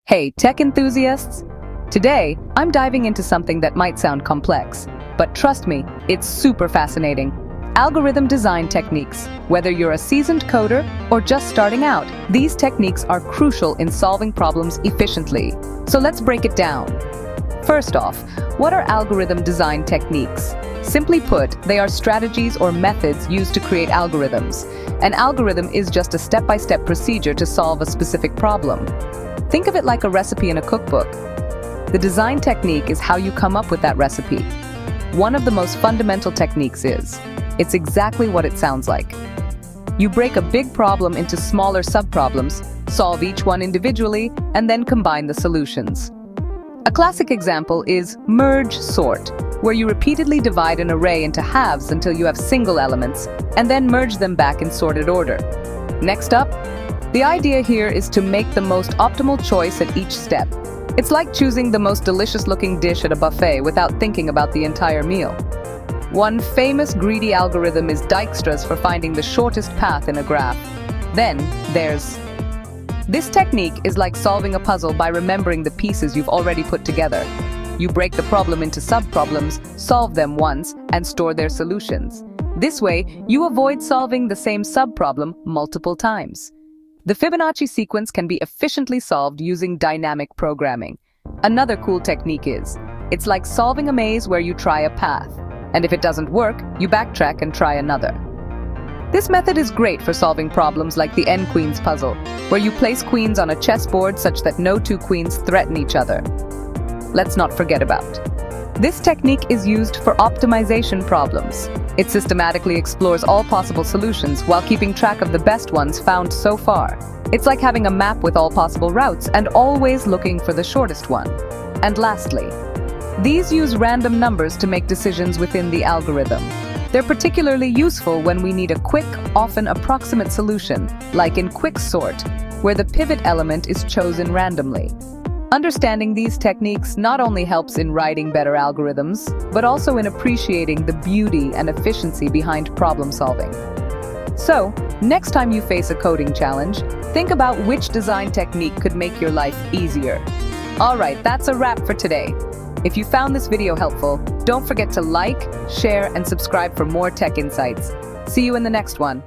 Hey, tech enthusiasts! Today, I'm diving into something that might sound complex, but trust me, it's super fascinating. Algorithm design techniques. Whether you're a seasoned coder or just starting out, these techniques are crucial in solving problems efficiently. So let's break it down. First off, what are algorithm design techniques? Simply put, they are strategies or methods used to create algorithms. An algorithm is just a step-by-step procedure to solve a specific problem. Think of it like a recipe in a cookbook. The design technique is how you come up with that recipe. One of the most fundamental techniques is, it's exactly what it sounds like. You break a big problem into smaller subproblems, solve each one individually, and then combine the solutions. A classic example is merge sort, where you repeatedly divide an array into halves until you have single elements, and then merge them back in sorted order. Next up, the idea here is to make the most optimal choice at each step. It's like choosing the most delicious-looking dish at a buffet without thinking about the entire meal. One famous greedy algorithm is Dijkstra's for finding the shortest path in a graph. Then, there's this technique is like solving a puzzle by remembering the pieces you've already put together. You break the problem into subproblems, solve them once, and store their solutions. This way, you avoid solving the same subproblem multiple times. The Fibonacci sequence can be efficiently solved using dynamic programming. Another cool technique is, it's like solving a maze where you try a path, and if it doesn't work, you backtrack and try another. This method is great for solving problems like the N-Queens puzzle, where you place queens on a chessboard such that no two queens threaten each other. Let's not forget about. This technique is used for optimization problems. It systematically explores all possible solutions while keeping track of the best ones found so far. It's like having a map with all possible routes and always looking for the shortest one. And lastly, these use random numbers to make decisions within the algorithm. They're particularly useful when we need a quick, often approximate solution, like in quicksort, where the pivot element is chosen randomly. Understanding these techniques not only helps in writing better algorithms, but also in appreciating the beauty and efficiency behind problem solving. So, next time you face a coding challenge, think about which design technique could make your life easier. Alright, that's a wrap for today. If you found this video helpful, don't forget to like, share, and subscribe for more tech insights. See you in the next one.